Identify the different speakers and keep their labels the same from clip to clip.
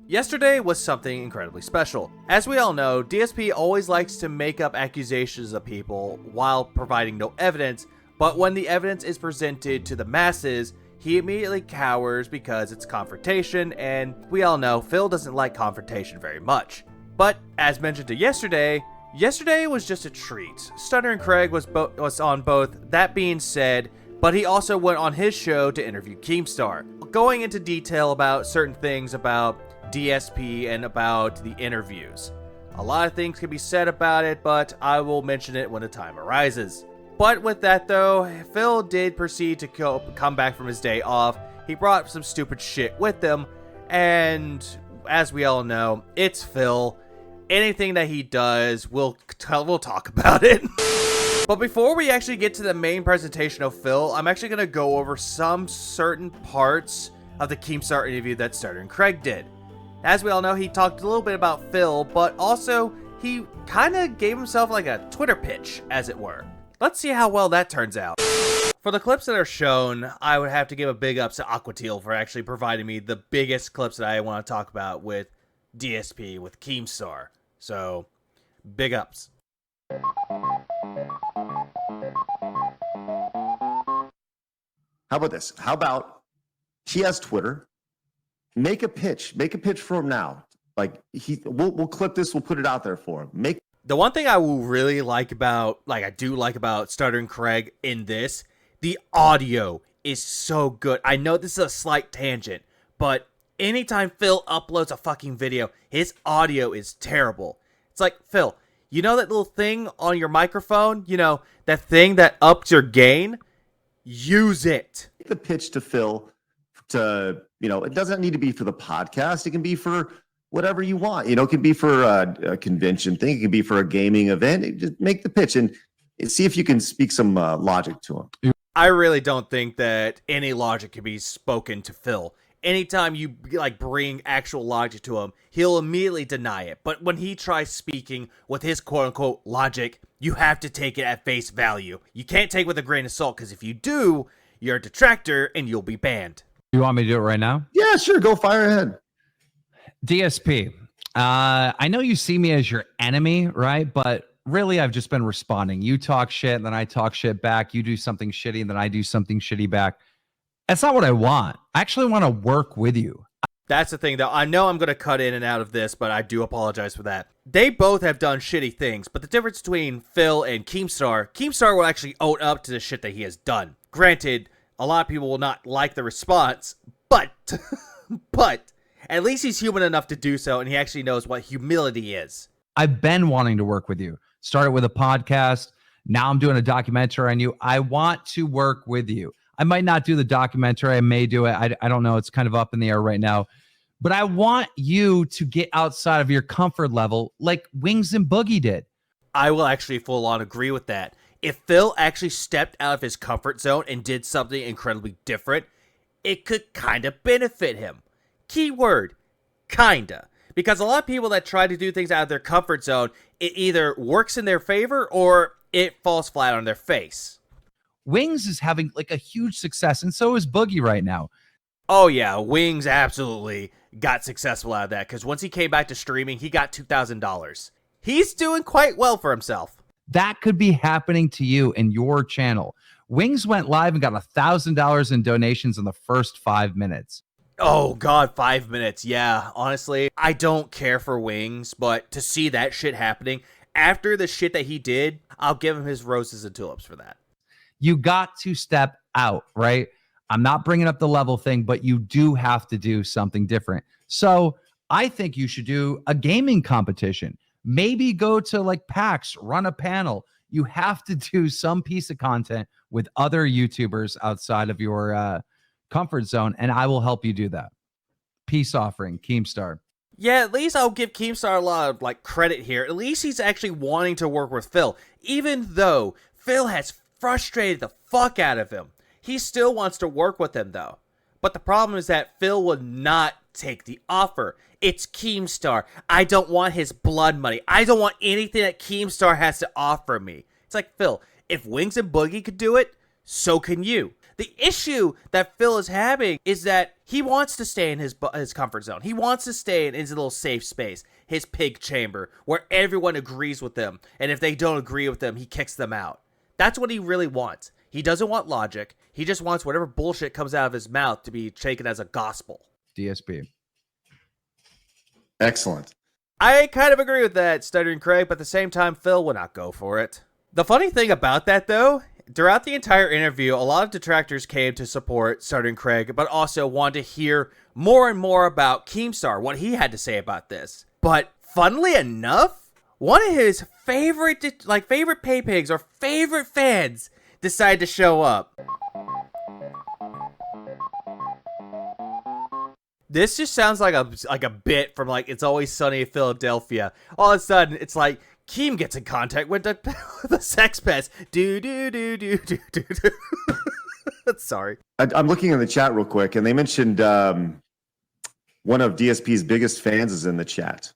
Speaker 1: Yesterday was something incredibly special. As we all know, DSP always likes to make up accusations of people while providing no evidence, but when the evidence is presented to the masses, he immediately cowers because it's confrontation, and we all know Phil doesn't like confrontation very much. But as mentioned to yesterday was just a treat. Stuttering Craig was on both. That being said, but he also went on his show to interview Keemstar, going into detail about certain things about DSP and about the interviews. A lot of things can be said about it, but I will mention it when the time arises. But with that though, Phil did proceed to come back from his day off. He brought some stupid shit with him, and as we all know, it's Phil. Anything that he does, we'll talk about it. But before we actually get to the main presentation of Phil, I'm actually going to go over some certain parts of the Keemstar interview that Stuttering Craig did. As we all know, he talked a little bit about Phil, but also he kind of gave himself like a Twitter pitch, as it were. Let's see how well that turns out. For the clips that are shown, I would have to give a big ups to Aquatil for actually providing me the biggest clips that I want to talk about with DSP, with Keemstar. So, big ups.
Speaker 2: How about this? How about he has Twitter? Make a pitch for him now. Like we'll clip this, we'll put it out there for him.
Speaker 1: The one thing I will really like about, Stuttering Craig in this, the audio is so good. I know this is a slight tangent, but anytime Phil uploads a fucking video, his audio is terrible. It's like, Phil, you know that little thing on your microphone? You know, that thing that ups your gain? Use it.
Speaker 2: The pitch to Phil to, it doesn't need to be for the podcast. It can be for whatever you want. It can be for a convention thing. It can be for a gaming event. Just make the pitch and see if you can speak some logic to him.
Speaker 1: I really don't think that any logic can be spoken to Phil. Anytime you bring actual logic to him, he'll immediately deny it. But when he tries speaking with his quote-unquote logic, you have to take it at face value. You can't take it with a grain of salt, because if you do, you're a detractor and you'll be banned.
Speaker 3: You want me to do it right now?
Speaker 2: Yeah, sure. Go fire ahead.
Speaker 3: DSP, I know you see me as your enemy, right? But really, I've just been responding. You talk shit, and then I talk shit back. You do something shitty, and then I do something shitty back. That's not what I want. I actually want to work with you.
Speaker 1: That's the thing, though. I know I'm going to cut in and out of this, but I do apologize for that. They both have done shitty things, but the difference between Phil and Keemstar will actually own up to the shit that he has done. Granted, a lot of people will not like the response, but at least he's human enough to do so, and he actually knows what humility is.
Speaker 3: I've been wanting to work with you. Started with a podcast. Now I'm doing a documentary on you. I want to work with you. I might not do the documentary. I may do it. I don't know. It's kind of up in the air right now. But I want you to get outside of your comfort level like Wings and Boogie did.
Speaker 1: I will actually full on agree with that. If Phil actually stepped out of his comfort zone and did something incredibly different, it could kind of benefit him. Keyword, kinda. Because a lot of people that try to do things out of their comfort zone, it either works in their favor or it falls flat on their face.
Speaker 3: Wings is having a huge success, and so is Boogie right now.
Speaker 1: Oh yeah, Wings absolutely got successful out of that, because once he came back to streaming, he got $2,000. He's doing quite well for himself.
Speaker 3: That could be happening to you in your channel. Wings went live and got $1,000 in donations in the first 5 minutes.
Speaker 1: Oh god, 5 minutes. Yeah, honestly, I don't care for Wings, but to see that shit happening after the shit that he did, I'll give him his roses and tulips for that.
Speaker 3: You got to step out, right? I'm not bringing up the level thing, but you do have to do something different. So I think you should do a gaming competition. Maybe go to PAX, run a panel. You have to do some piece of content with other YouTubers outside of your comfort zone, and I will help you do that. Peace offering, Keemstar.
Speaker 1: Yeah, at least I'll give Keemstar a lot of credit here. At least he's actually wanting to work with Phil, even though Phil has frustrated the fuck out of him. He still wants to work with him, though. But the problem is that Phil would not take the offer. It's Keemstar. I don't want his blood money. I don't want anything that Keemstar has to offer me. It's like, Phil, if Wings and Boogie could do it, so can you. The issue that Phil is having is that he wants to stay in his comfort zone. He wants to stay in his little safe space, his pig chamber, where everyone agrees with him. And if they don't agree with him, he kicks them out. That's what he really wants. He doesn't want logic. He just wants whatever bullshit comes out of his mouth to be taken as a gospel.
Speaker 3: DSP.
Speaker 2: Excellent.
Speaker 1: I kind of agree with that, Stuttering Craig, but at the same time, Phil will not go for it. The funny thing about that, though, throughout the entire interview, a lot of detractors came to support Stuttering Craig, but also wanted to hear more and more about Keemstar, what he had to say about this. But funnily enough, one of his favorite pay pigs or favorite fans decided to show up. This just sounds like a bit from It's Always Sunny in Philadelphia. All of a sudden, it's like Keem gets in contact with the sex pest. Do. Sorry.
Speaker 2: I'm looking in the chat real quick, and they mentioned one of DSP's biggest fans is in the chat.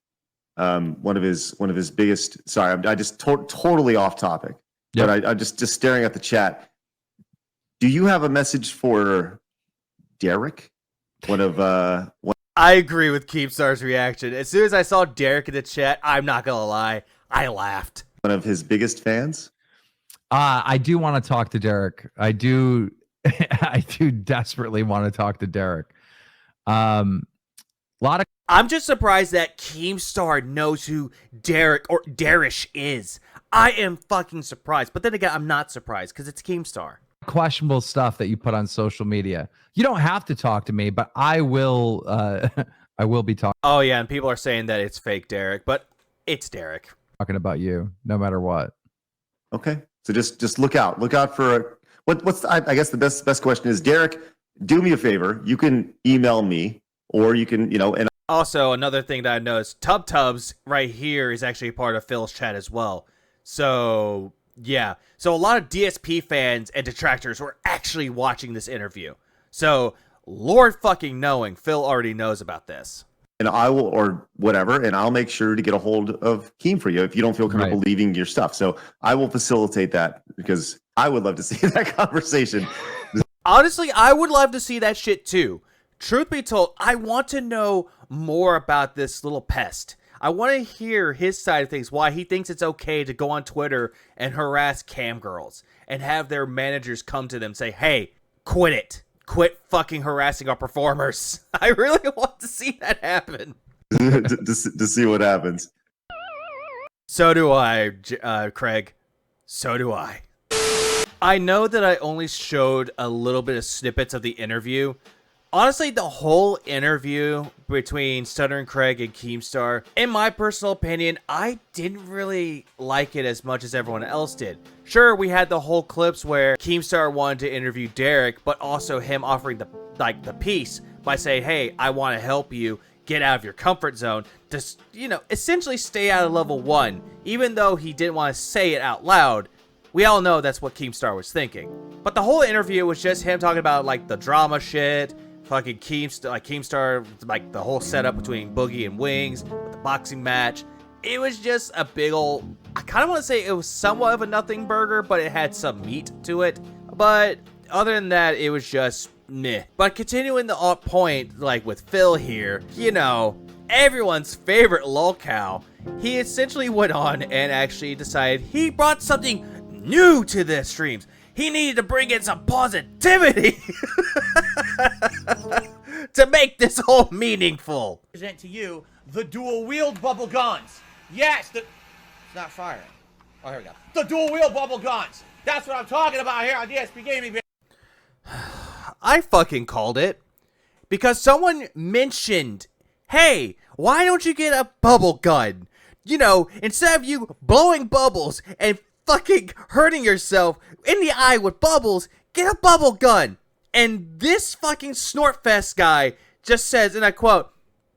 Speaker 2: One of his biggest. Sorry, I just totally off topic. Yep. But I'm just staring at the chat. Do you have a message for Derek? I
Speaker 1: agree with Keemstar's reaction. As soon as I saw Derek in the chat, I'm not gonna lie, I laughed.
Speaker 2: One of his biggest fans?
Speaker 3: I do want to talk to Derek. I do desperately want to talk to Derek. I'm
Speaker 1: just surprised that Keemstar knows who Derek or Derish is. I am fucking surprised. But then again, I'm not surprised because it's Keemstar.
Speaker 3: Questionable stuff that you put on social media. You don't have to talk to me, but I will I will be talking.
Speaker 1: Oh yeah, and people are saying that it's fake Derek, but it's Derek.
Speaker 3: Talking about you no matter what.
Speaker 2: Okay. So just look out for I guess the best question is, Derek, do me a favor. You can email me, or you can, and
Speaker 1: also another thing that I noticed, Tubs right here is actually part of Phil's chat as well. So yeah. So a lot of DSP fans and detractors were actually watching this interview. So Lord fucking knowing, Phil already knows about this.
Speaker 2: And I will, or whatever, and I'll make sure to get a hold of Keem for you if you don't feel comfortable leaving your stuff. So I will facilitate that because I would love to see that conversation.
Speaker 1: Honestly, I would love to see that shit too. Truth be told, I want to know more about this little pest. I want to hear his side of things, why he thinks it's okay to go on Twitter and harass cam girls and have their managers come to them and say, hey, quit it. Quit fucking harassing our performers. I really want to see that happen.
Speaker 2: to see what happens.
Speaker 1: So do I, Craig. So do I. I know that I only showed a little bit of snippets of the interview. Honestly, the whole interview between Stuttering Craig and Keemstar, in my personal opinion, I didn't really like it as much as everyone else did. Sure, we had the whole clips where Keemstar wanted to interview Derek, but also him offering the piece by saying, hey, I want to help you get out of your comfort zone to, essentially stay out of level 1. Even though he didn't want to say it out loud, we all know that's what Keemstar was thinking. But the whole interview was just him talking about, the drama shit, fucking Keemstar, the whole setup between Boogie and Wings, with the boxing match. It was just a big old, I kind of want to say it was somewhat of a nothing burger, but it had some meat to it. But other than that, it was just meh. But continuing the point, with Phil here, everyone's favorite lolcow, he essentially went on and actually decided he brought something new to the streams. He needed to bring in some positivity to make this all meaningful.
Speaker 4: Present to you the dual-wield bubble guns. Yes, it's not firing. Oh, here we go. The dual-wield bubble guns. That's what I'm talking about here on DSP Gaming.
Speaker 1: I fucking called it. Because someone mentioned, hey, why don't you get a bubble gun? Instead of you blowing bubbles and fucking hurting yourself in the eye with bubbles, get a bubble gun. And this fucking Snortfest guy just says, and I quote,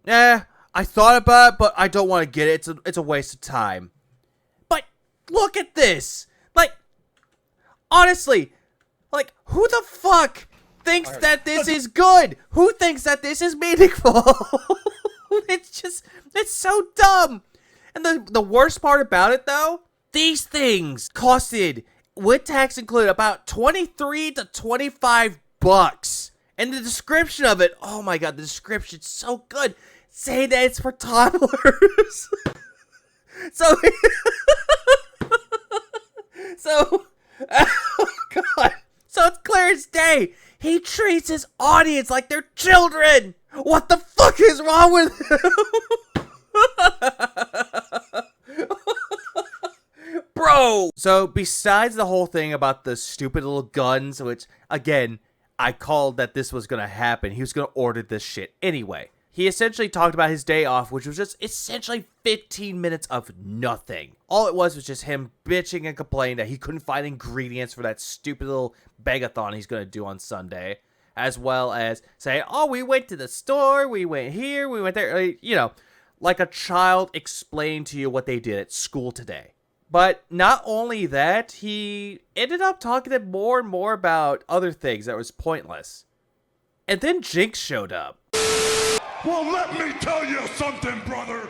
Speaker 1: I thought about it, but I don't want to get it. It's a waste of time. But look at this. Honestly, who the fuck thinks that this is good? Who thinks that this is meaningful? It's so dumb. And the worst part about it, though, these things costed with tax included, about 23 to 25 bucks. And the description of it, oh my god, the description's so good. Say that it's for toddlers. So, oh god. So it's clear as day. He treats his audience like they're children. What the fuck is wrong with him? Bro. So besides the whole thing about the stupid little guns, which again, I called that this was going to happen. He was going to order this shit anyway. He essentially talked about his day off, which was just essentially 15 minutes of nothing. All it was just him bitching and complaining that he couldn't find ingredients for that stupid little bag-a-thon he's going to do on Sunday. As well as saying, oh, we went to the store, we went here, we went there. You know, like a child explaining to you what they did at school today. But not only that, he ended up talking more and more about other things that was pointless. And then Jinx showed up.
Speaker 5: Well, let me tell you something, brother.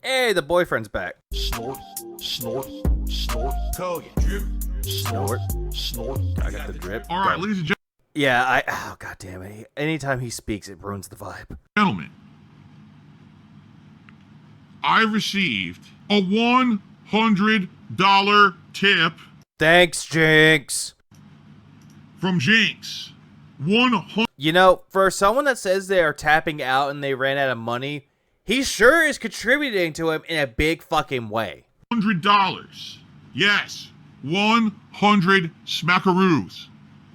Speaker 1: Hey, the boyfriend's back.
Speaker 5: Snort, snort, snort. Call you drip.
Speaker 1: Snort, snort. I got the drip.
Speaker 6: All right, ladies and
Speaker 1: Yeah, oh, god damn it. Anytime he speaks, it ruins the vibe.
Speaker 6: gentlemen, I received a $100 tip
Speaker 1: Thanks, Jinx.
Speaker 6: from Jinx. 100.
Speaker 1: You know, for someone that says they are tapping out and they ran out of money, he sure is contributing to him in a big fucking way.
Speaker 6: Yes, 100 smackaroos.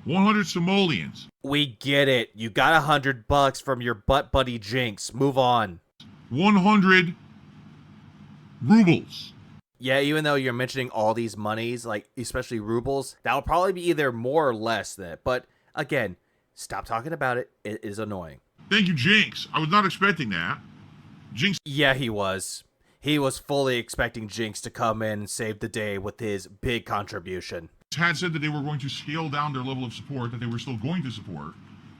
Speaker 6: 100 simoleons.
Speaker 1: We get it. You got $100 from your butt buddy Jinx. Move on.
Speaker 6: 100 rubles.
Speaker 1: Yeah, even though you're mentioning all these monies, like especially rubles, that'll probably be either more or less than it. But again, stop talking about it. It is annoying.
Speaker 6: Thank you, Jinx. I was not expecting that. Jinx.
Speaker 1: Yeah, he was. He was fully expecting Jinx to come in and save the day with his big contribution.
Speaker 6: Had said that they were going to scale down their level of support, that they were still going to support,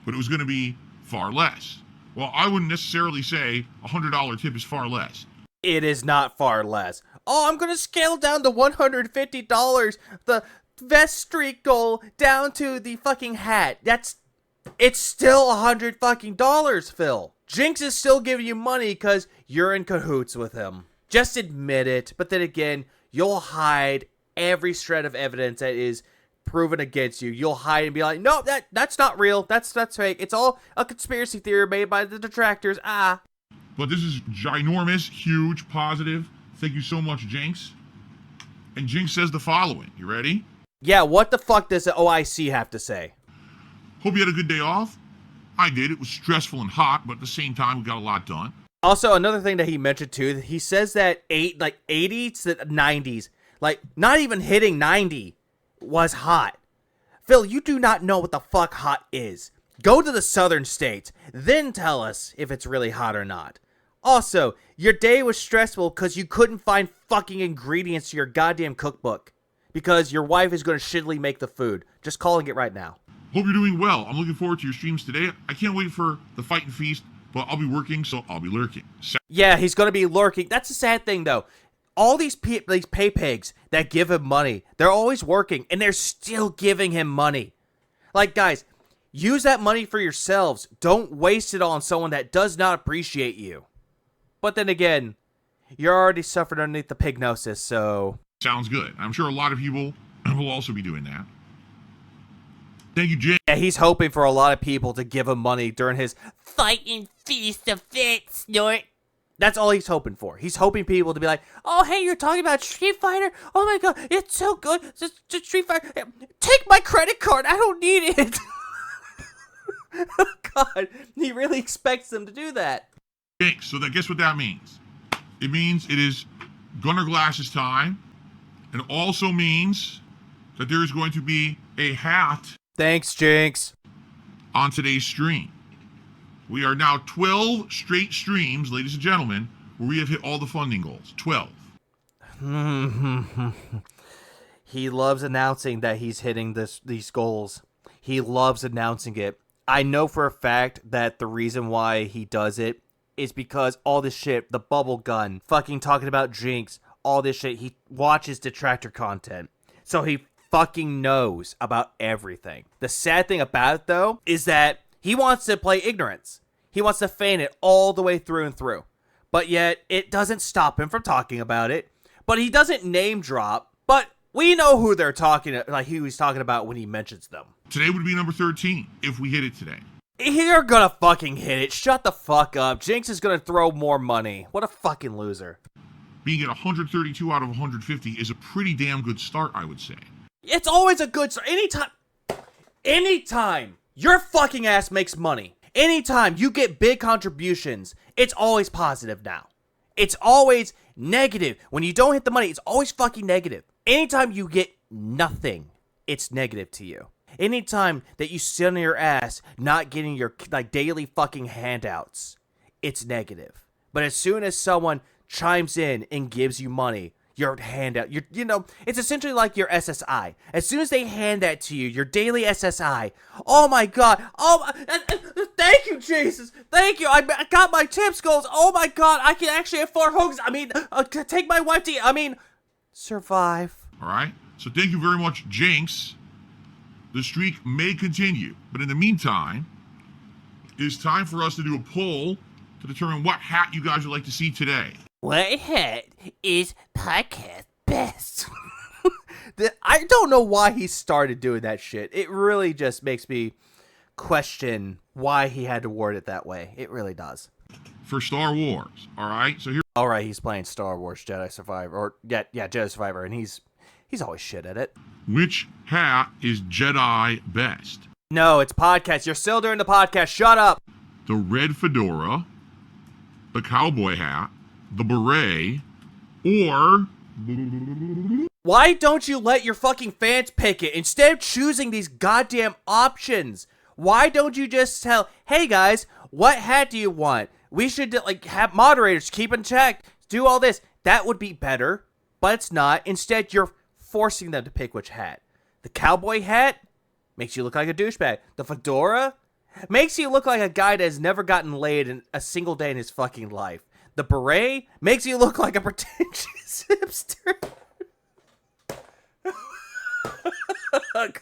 Speaker 6: but it was going to be far less. Well, I wouldn't necessarily say a $100 tip is far less.
Speaker 1: It is not far less. Oh, I'm going to scale down to $150. The vest streak goal down to the fucking hat. It's still $100 fucking dollars, Phil. Jinx is still giving you money because you're in cahoots with him. Just admit it. But then again, you'll hide every shred of evidence that is proven against you. You'll hide and be like, no, that's not real. That's fake. It's all a conspiracy theory made by the detractors.
Speaker 6: But this is ginormous, huge, positive. Thank you so much, Jinx. And Jinx says the following. You ready?
Speaker 1: Yeah, what the fuck does the OIC have to say?
Speaker 6: Hope you had a good day off. I did. It was stressful and hot, but at the same time, we got a lot done.
Speaker 1: Also, another thing that he mentioned too, he says that 80s to 90s, like not even hitting 90 was hot. Phil, you do not know what the fuck hot is. Go to the southern states, then tell us if it's really hot or not. Also, your day was stressful because you couldn't find fucking ingredients to your goddamn cookbook. Because your wife is going to shittily make the food. Just calling it right now.
Speaker 6: Hope you're doing well. I'm looking forward to your streams today. I can't wait for the fight and feast, but I'll be working, so I'll be lurking.
Speaker 1: Yeah, he's going to be lurking. That's the sad thing, though. All these pay pigs that give him money, they're always working, and they're still giving him money. Like, guys, use that money for yourselves. Don't waste it on someone that does not appreciate you. But then again, you're already suffering underneath the pignosis, so...
Speaker 6: Sounds good. I'm sure a lot of people will also be doing that. Thank you, Jay.
Speaker 1: Yeah, he's hoping for a lot of people to give him money during his fighting feast of fit snort. That's all he's hoping for. He's hoping people to be like, oh, hey, you're talking about Street Fighter? Oh my god, it's so good. Just Street Fighter. Take my credit card. I don't need it. Oh god, he really expects them to do that.
Speaker 6: Thanks. So guess what that means? It means it is Gunnar Glass's time. And also means that there is going to be a hat.
Speaker 1: Thanks, Jinx.
Speaker 6: On today's stream. We are now 12 straight streams, ladies and gentlemen, where we have hit all the funding goals. 12.
Speaker 1: He loves announcing that he's hitting these goals. He loves announcing it. I know for a fact that the reason why he does it is because all this shit, the bubble gun, fucking talking about Jinx, all this shit, he watches detractor content. So he fucking knows about everything. The sad thing about it, though, is that he wants to play ignorance. He wants to feign it all the way through and through. But yet, it doesn't stop him from talking about it. But he doesn't name drop. But we know who they're talking, like who he's talking about when he mentions them.
Speaker 6: Today would be number 13 if we hit it today.
Speaker 1: You're gonna fucking hit it. Shut the fuck up. Jinx is gonna throw more money. What a fucking loser.
Speaker 6: Being at 132 out of 150 is a pretty damn good start, I would say.
Speaker 1: It's always a good start. Anytime your fucking ass makes money, anytime you get big contributions, it's always positive now. It's always negative. When you don't hit the money, it's always fucking negative. Anytime you get nothing, it's negative to you. Anytime that you sit on your ass not getting your like daily fucking handouts, it's negative. But as soon as someone chimes in and gives you money, your handout, it's essentially like your SSI. As soon as they hand that to you, your daily SSI, oh my god, thank you, Jesus, thank you, I got my tips goals, oh my god, I can actually afford hoax, take my wife to, survive.
Speaker 6: Alright, so thank you very much, Jinx. The streak may continue, but in the meantime, it's time for us to do a poll to determine what hat you guys would like to see today.
Speaker 1: What hat is podcast best? I don't know why he started doing that shit. It really just makes me question why he had to word it that way. It really does.
Speaker 6: For Star Wars, alright? So here.
Speaker 1: Alright, he's playing Star Wars Jedi Survivor. Or, yeah, Jedi Survivor, and he's always shit at it.
Speaker 6: Which hat is Jedi best?
Speaker 1: No, it's podcast. You're still doing the podcast. Shut up.
Speaker 6: The red fedora, the cowboy hat, the beret, or...
Speaker 1: Why don't you let your fucking fans pick it instead of choosing these goddamn options? Why don't you just tell, hey guys, what hat do you want? We should have moderators keep in check, do all this. That would be better, but it's not. Instead, you're forcing them to pick which hat. The cowboy hat makes you look like a douchebag. The fedora makes you look like a guy that has never gotten laid in a single day in his fucking life. The beret makes you look like a pretentious hipster.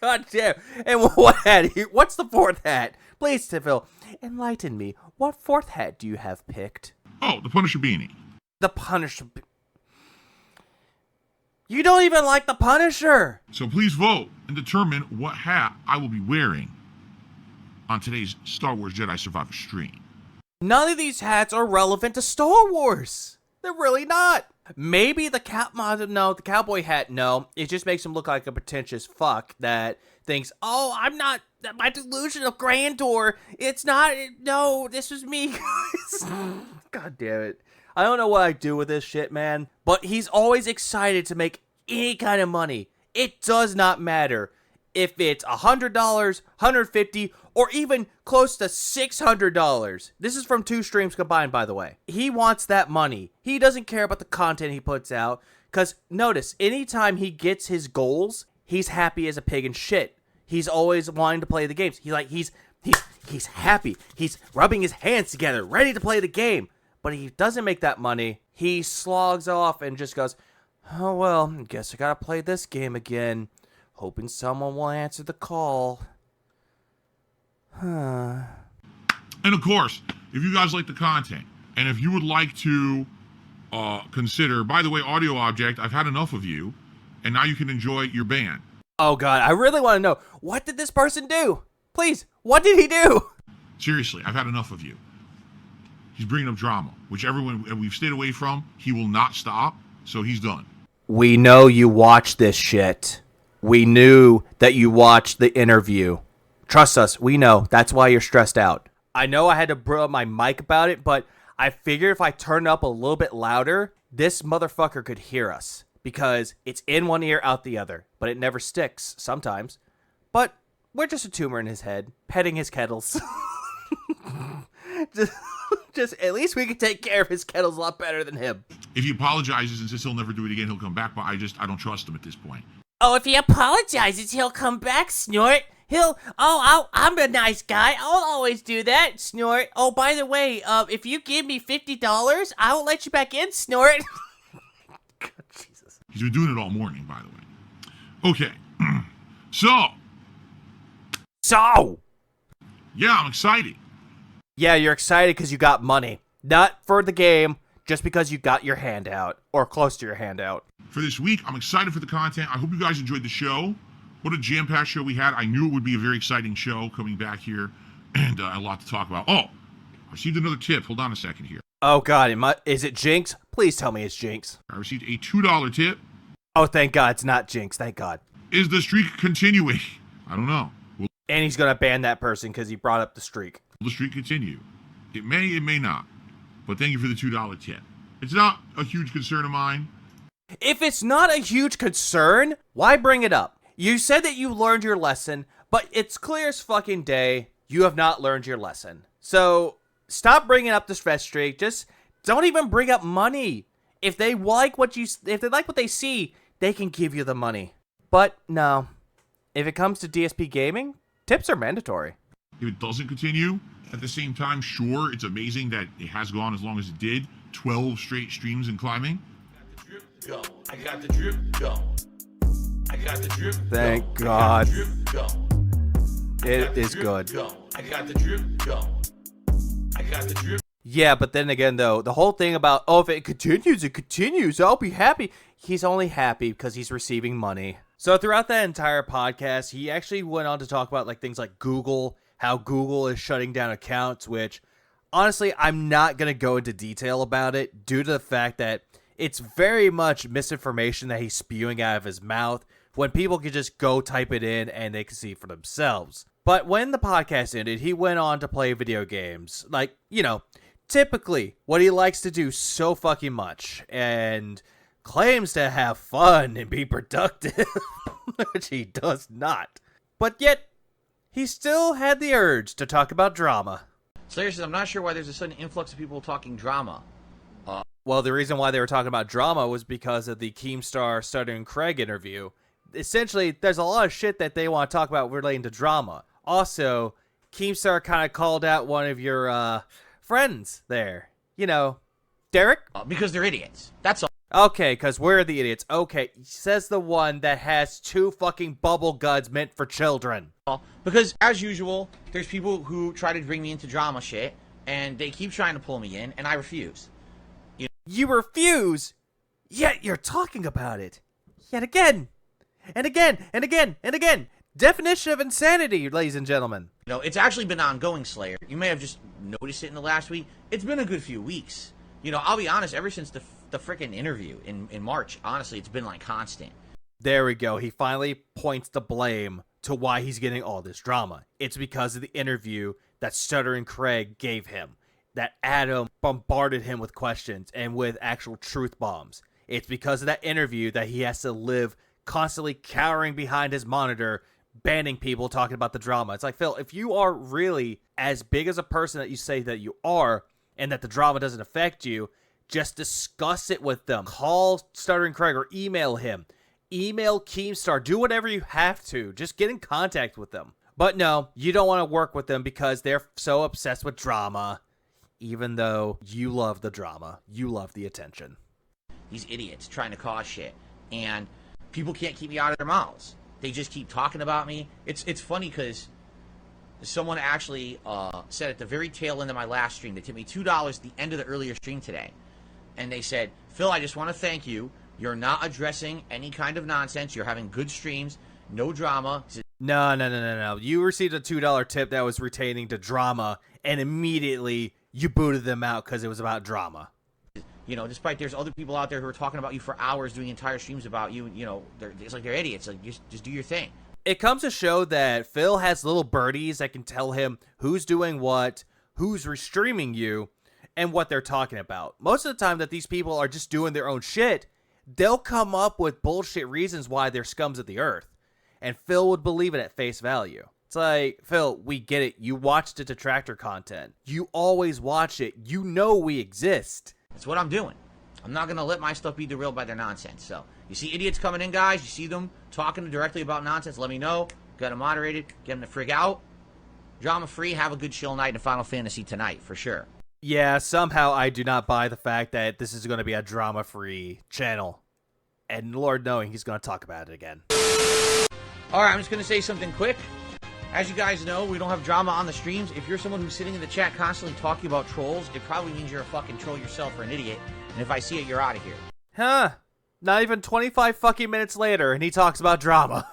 Speaker 1: God damn. And what hat? What's the fourth hat? Please, Phil, enlighten me. What fourth hat do you have picked?
Speaker 6: Oh, the Punisher beanie.
Speaker 1: The Punisher. You don't even like the Punisher.
Speaker 6: So please vote and determine what hat I will be wearing on today's Star Wars Jedi Survivor stream.
Speaker 1: None of these hats are relevant to Star Wars. They're really not. Maybe the the cowboy hat, no. It just makes him look like a pretentious fuck that thinks, oh, I'm not, my delusion of grandeur, it's not, no, this was me, guys. God damn it. I don't know what I do with this shit, man. But he's always excited to make any kind of money. It does not matter if it's $100, $150, or even close to $600. This is from 2 streams combined, by the way. He wants that money. He doesn't care about the content he puts out. Because notice, anytime he gets his goals, he's happy as a pig in shit. He's always wanting to play the games. He's happy. He's rubbing his hands together, ready to play the game. But he doesn't make that money. He slogs off and just goes, oh, well, I guess I gotta play this game again. Hoping someone will answer the call.
Speaker 6: And of course, if you guys like the content, and if you would like to consider, by the way, Audio Object, I've had enough of you, and now you can enjoy your band.
Speaker 1: Oh, God, I really want to know, what did this person do? Please, what did he do?
Speaker 6: Seriously, I've had enough of you. He's bringing up drama, which everyone we've stayed away from. He will not stop, so he's done.
Speaker 1: We know you watched this shit. We knew that you watched the interview. Trust us, we know. That's why you're stressed out. I know I had to bring up my mic about it, but I figured if I turned up a little bit louder, this motherfucker could hear us. Because it's in one ear, out the other. But it never sticks, sometimes. But we're just a tumor in his head, petting his kettles. Just at least we can take care of his kettles a lot better than him.
Speaker 6: If he apologizes and says he'll never do it again, he'll come back, but I don't trust him at this point.
Speaker 7: Oh, if he apologizes, he'll come back, Snort. I'm a nice guy. I'll always do that, Snort. Oh, by the way, if you give me $50, I will let you back in, Snort.
Speaker 1: God, Jesus.
Speaker 6: He's been doing it all morning, by the way. Okay. So, yeah, I'm excited.
Speaker 1: Yeah, you're excited because you got money. Not for the game, just because you got your hand out, or close to your hand out.
Speaker 6: For this week, I'm excited for the content. I hope you guys enjoyed the show. What a jam-packed show we had. I knew it would be a very exciting show coming back here, and a lot to talk about. Oh, I received another tip. Hold on a second here.
Speaker 1: Oh god, is it Jinx? Please tell me it's Jinx.
Speaker 6: I received a $2 tip.
Speaker 1: Oh, thank god, it's not Jinx, thank god.
Speaker 6: Is the streak continuing? I don't know. Will
Speaker 1: And he's gonna ban that person because he brought up the streak.
Speaker 6: the streak continue? It may not. But thank you for the $2 tip. It's not a huge concern of mine.
Speaker 1: If it's not a huge concern, why bring it up? You said that you learned your lesson, but it's clear as fucking day you have not learned your lesson. So stop bringing up this red streak. Just don't even bring up money. If they like what they see, they can give you the money. But no, if it comes to DSP gaming, tips are mandatory.
Speaker 6: If it doesn't continue, at the same time, sure, it's amazing that it has gone as long as it did. 12 straight streams and climbing.
Speaker 5: I got the drip going. I got the drip going.
Speaker 1: Thank God.
Speaker 5: It
Speaker 1: is good.
Speaker 5: I got the drip going. I got the drip.
Speaker 1: Yeah, but then again, though, the whole thing about, oh, if it continues, I'll be happy. He's only happy because he's receiving money. So throughout that entire podcast, he actually went on to talk about like things like Google, how Google is shutting down accounts, which honestly, I'm not going to go into detail about it due to the fact that it's very much misinformation that he's spewing out of his mouth when people can just go type it in and they can see for themselves. But when the podcast ended, he went on to play video games. Like, you know, typically what he likes to do so fucking much and claims to have fun and be productive, which he does not. But yet, he still had the urge to talk about drama.
Speaker 4: Slayer says, I'm not sure why there's a sudden influx of people talking drama.
Speaker 1: Well, the reason why they were talking about drama was because of the Keemstar Stutter and Craig interview. Essentially, there's a lot of shit that they want to talk about relating to drama. Also, Keemstar kind of called out one of your friends there. You know, Derek?
Speaker 4: Because they're idiots. That's all.
Speaker 1: Okay, because we're the idiots. Okay, says the one that has 2 fucking bubble guns meant for children.
Speaker 4: Because, as usual, there's people who try to bring me into drama shit, and they keep trying to pull me in, and I refuse.
Speaker 1: You refuse, yet you're talking about it. Yet again. And again, and again, and again. Definition of insanity, ladies and gentlemen.
Speaker 4: You know, it's actually been ongoing, Slayer. You may have just noticed it in the last week. It's been a good few weeks. You know, I'll be honest, ever since the freaking interview in March, honestly, it's been like constant.
Speaker 1: There we go. He finally points the blame to why he's getting all this drama. It's because of the interview that Stutter and Craig gave him. That Adam bombarded him with questions and with actual truth bombs. It's because of that interview that he has to live constantly cowering behind his monitor, banning people talking about the drama. It's like, Phil, if you are really as big as a person that you say that you are, and that the drama doesn't affect you, just discuss it with them. Call Stutter and Craig or email him. Email Keemstar. Do whatever you have to. Just get in contact with them. But no, you don't want to work with them because they're so obsessed with drama. Even though you love the drama. You love the attention.
Speaker 4: These idiots trying to cause shit. And people can't keep me out of their mouths. They just keep talking about me. It's funny because someone actually said at the very tail end of my last stream, they tipped me $2 at the end of the earlier stream today. And they said, Phil, I just want to thank you. You're not addressing any kind of nonsense. You're having good streams. No drama.
Speaker 1: No. You received a $2 tip that was retaining to drama, and immediately you booted them out because it was about drama.
Speaker 4: You know, despite there's other people out there who are talking about you for hours, doing entire streams about you. You know, it's like they're idiots. Like, just do your thing.
Speaker 1: It comes to show that Phil has little birdies that can tell him who's doing what, who's restreaming you, and what they're talking about. Most of the time that these people are just doing their own shit, they'll come up with bullshit reasons why they're scums of the earth. And Phil would believe it at face value. It's like, Phil, we get it. You watch the detractor content. You always watch it. You know we exist.
Speaker 4: That's what I'm doing. I'm not going to let my stuff be derailed by their nonsense. So, you see idiots coming in, guys. You see them talking directly about nonsense. Let me know. Got them moderated. Get them to frig out. Drama free. Have a good chill night in Final Fantasy tonight, for sure.
Speaker 1: Yeah, somehow I do not buy the fact that this is going to be a drama-free channel. And Lord knowing he's going to talk about it again.
Speaker 4: All right, I'm just going to say something quick. As you guys know, we don't have drama on the streams. If you're someone who's sitting in the chat constantly talking about trolls, it probably means you're a fucking troll yourself or an idiot. And if I see it, you're out of here.
Speaker 1: Huh. Not even 25 fucking minutes later, and he talks about drama.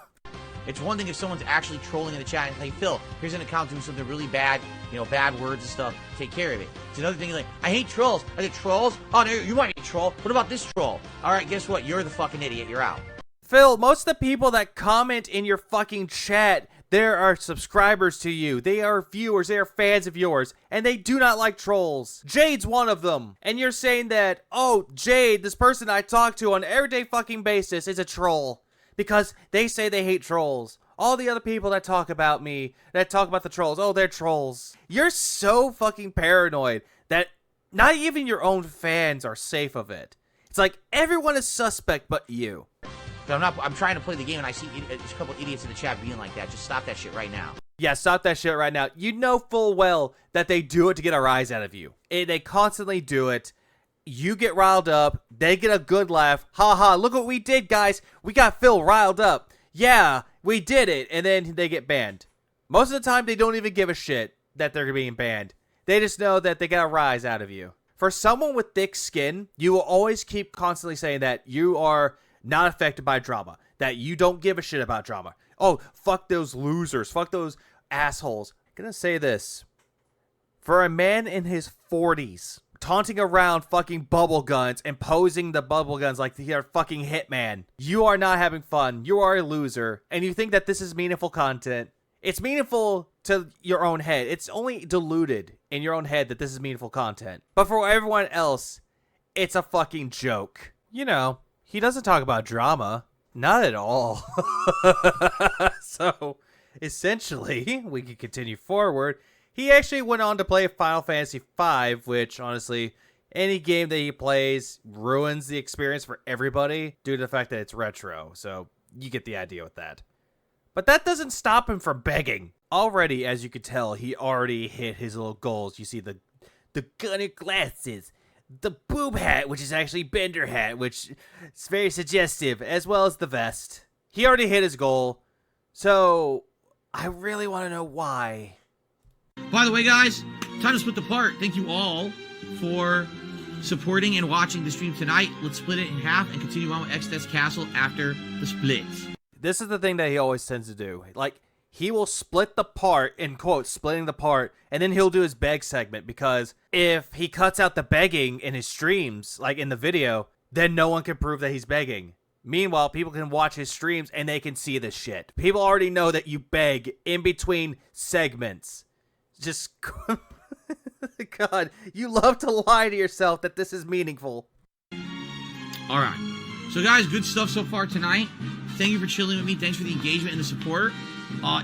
Speaker 4: It's one thing if someone's actually trolling in the chat and, hey, Phil, here's an account doing something really bad, you know, bad words and stuff. Take care of it. It's another thing like, I hate trolls. Are there trolls? Oh, no, you might be a troll. What about this troll? All right, guess what? You're the fucking idiot. You're out.
Speaker 1: Phil, most of the people that comment in your fucking chat, there are subscribers to you. They are viewers. They are fans of yours. And they do not like trolls. Jade's one of them. And you're saying that, oh, Jade, this person I talk to on an everyday fucking basis is a troll. Because they say they hate trolls. All the other people that talk about me, that talk about the trolls, oh, they're trolls. You're so fucking paranoid that not even your own fans are safe of it. It's like everyone is suspect but you.
Speaker 4: I'm trying to play the game and I see a couple idiots in the chat being like that. Just stop that shit right now.
Speaker 1: Yeah, stop that shit right now. You know full well that they do it to get a rise out of you. They constantly do it. You get riled up. They get a good laugh. Ha ha, look what we did, guys. We got Phil riled up. Yeah, we did it. And then they get banned. Most of the time, they don't even give a shit that they're being banned. They just know that they got a rise out of you. For someone with thick skin, you will always keep constantly saying that you are not affected by drama, that you don't give a shit about drama. Oh, fuck those losers. Fuck those assholes. I'm gonna say this. For a man in his 40s, taunting around fucking bubble guns and posing the bubble guns like you're a fucking hitman, you are not having fun. You are a loser. And you think that this is meaningful content. It's meaningful to your own head. It's only diluted in your own head that this is meaningful content. But for everyone else, it's a fucking joke. You know, he doesn't talk about drama. Not at all. So, essentially, we can continue forward. He actually went on to play Final Fantasy V, which, honestly, any game that he plays ruins the experience for everybody due to the fact that it's retro. So, you get the idea with that. But that doesn't stop him from begging. Already, as you could tell, he already hit his little goals. You see the gunner glasses, the boob hat, which is actually Bender hat, which is very suggestive, as well as the vest. He already hit his goal. So, I really want to know why.
Speaker 4: By the way, guys, time to split the part. Thank you all for supporting and watching the stream tonight. Let's split it in half and continue on with Exodus Castle after the split.
Speaker 1: This is the thing that he always tends to do. Like, he will split the part, in quotes, splitting the part, and then he'll do his beg segment, because if he cuts out the begging in his streams, like in the video, then no one can prove that he's begging. Meanwhile, people can watch his streams and they can see this shit. People already know that you beg in between segments. Just, God, you love to lie to yourself that this is meaningful.
Speaker 4: All right. So, guys, good stuff so far tonight. Thank you for chilling with me. Thanks for the engagement and the support.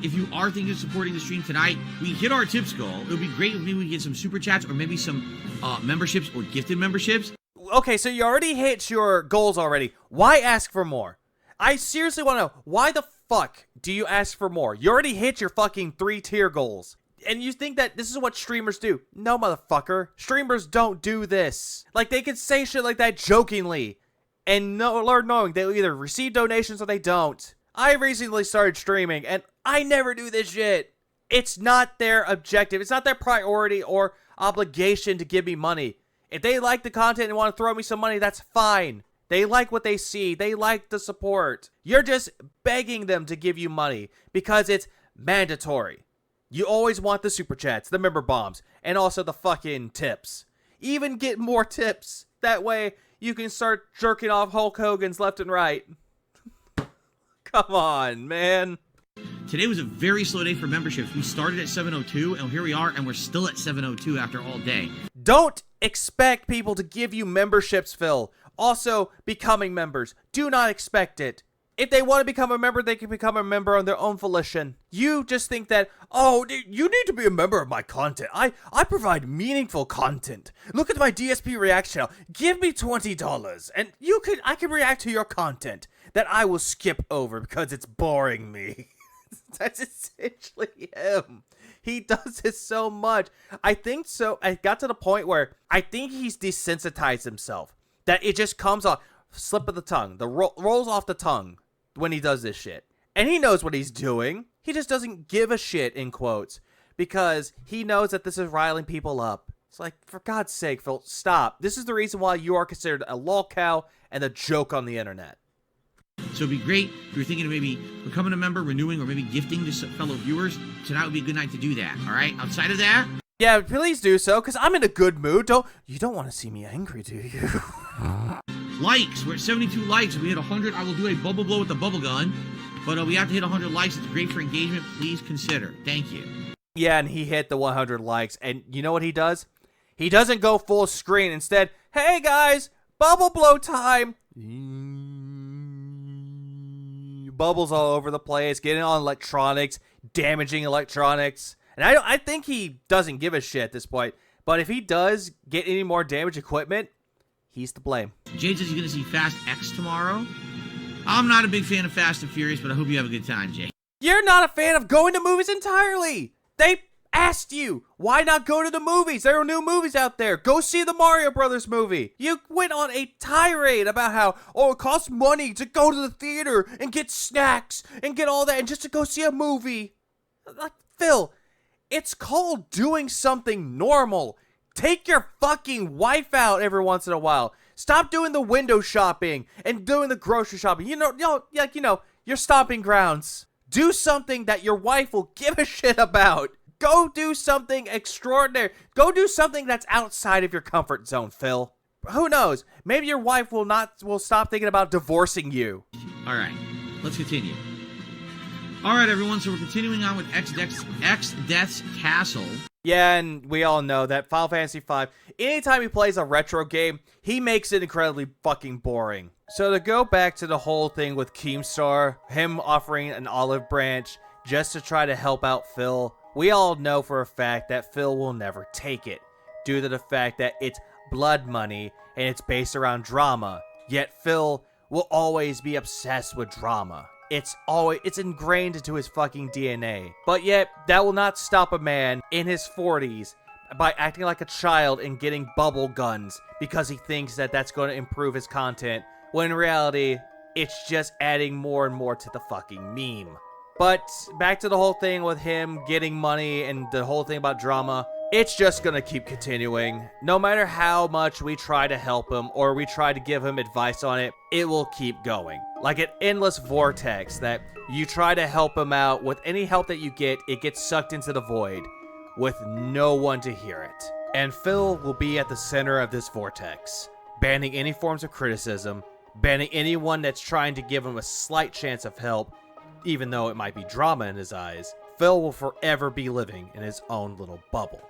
Speaker 4: If you are thinking of supporting the stream tonight, we hit our tips goal. It would be great if maybe we get some super chats or maybe some memberships or gifted memberships.
Speaker 1: Okay, so you already hit your goals already. Why ask for more? I seriously want to know, why the fuck do you ask for more? You already hit your fucking 3-tier goals. And you think that this is what streamers do. No, motherfucker. Streamers don't do this. Like, they can say shit like that jokingly. And Lord knowing, they'll either receive donations or they don't. I recently started streaming, and I never do this shit. It's not their objective. It's not their priority or obligation to give me money. If they like the content and want to throw me some money, that's fine. They like what they see. They like the support. You're just begging them to give you money because it's mandatory. You always want the super chats, the member bombs, and also the fucking tips. Even get more tips. That way, you can start jerking off Hulk Hogan's left and right. Come on, man.
Speaker 4: Today was a very slow day for memberships. We started at 702, and here we are, and we're still at 702 after all day.
Speaker 1: Don't expect people to give you memberships, Phil. Also, becoming members. Do not expect it. If they want to become a member, they can become a member on their own volition. You just think that, oh, you need to be a member of my content. I provide meaningful content. Look at my DSP reaction channel. Give me $20, and I can react to your content that I will skip over because it's boring me. That's essentially him. He does this so much. I think so. I got to the point where I think he's desensitized himself. That it just comes off, slip of the tongue. The rolls off the tongue when he does this shit. And he knows what he's doing. He just doesn't give a shit, in quotes, because he knows that this is riling people up. It's like, for God's sake, Phil, stop. This is the reason why you are considered a lolcow and a joke on the internet.
Speaker 4: So it'd be great if you're thinking of maybe becoming a member, renewing, or maybe gifting to some fellow viewers. Tonight would be a good night to do that, all right? Outside of that...
Speaker 1: Yeah, please do so, because I'm in a good mood. You don't want to see me angry, do you?
Speaker 4: Likes. We're at 72 likes. If we hit 100, I will do a bubble blow with the bubble gun. But we have to hit 100 likes. It's great for engagement. Please consider. Thank you.
Speaker 1: Yeah, and he hit the 100 likes. And you know what he does? He doesn't go full screen. Instead, hey guys, bubble blow time. Bubbles all over the place, getting on electronics, damaging electronics. And I think he doesn't give a shit at this point. But if he does get any more damaged equipment, he's to blame.
Speaker 4: Jade says he's going to see Fast X tomorrow. I'm not a big fan of Fast and Furious, but I hope you have a good time, Jade.
Speaker 1: You're not a fan of going to movies entirely. They asked you, why not go to the movies? There are new movies out there. Go see the Mario Brothers movie. You went on a tirade about how, it costs money to go to the theater and get snacks and get all that and just to go see a movie. Like, Phil, it's called doing something normal. Take your fucking wife out every once in a while. Stop doing the window shopping and doing the grocery shopping. Your stomping grounds. Do something that your wife will give a shit about. Go do something extraordinary. Go do something that's outside of your comfort zone, Phil. Who knows? Maybe your wife will stop thinking about divorcing you.
Speaker 4: All right, let's continue. All right, everyone, so we're continuing on with X Death's Castle.
Speaker 1: Yeah, and we all know that Final Fantasy V, anytime he plays a retro game, he makes it incredibly fucking boring. So to go back to the whole thing with Keemstar, him offering an olive branch just to try to help out Phil, we all know for a fact that Phil will never take it, due to the fact that it's blood money and it's based around drama. Yet Phil will always be obsessed with drama. It's ingrained into his fucking DNA. But yet, that will not stop a man in his 40s by acting like a child and getting bubble guns because he thinks that that's going to improve his content, when in reality, it's just adding more and more to the fucking meme. But back to the whole thing with him getting money and the whole thing about drama, it's just gonna keep continuing. No matter how much we try to help him or we try to give him advice on it, it will keep going. Like an endless vortex that you try to help him out. With any help that you get, it gets sucked into the void with no one to hear it. And Phil will be at the center of this vortex, banning any forms of criticism, banning anyone that's trying to give him a slight chance of help, even though it might be drama in his eyes. Phil will forever be living in his own little bubble.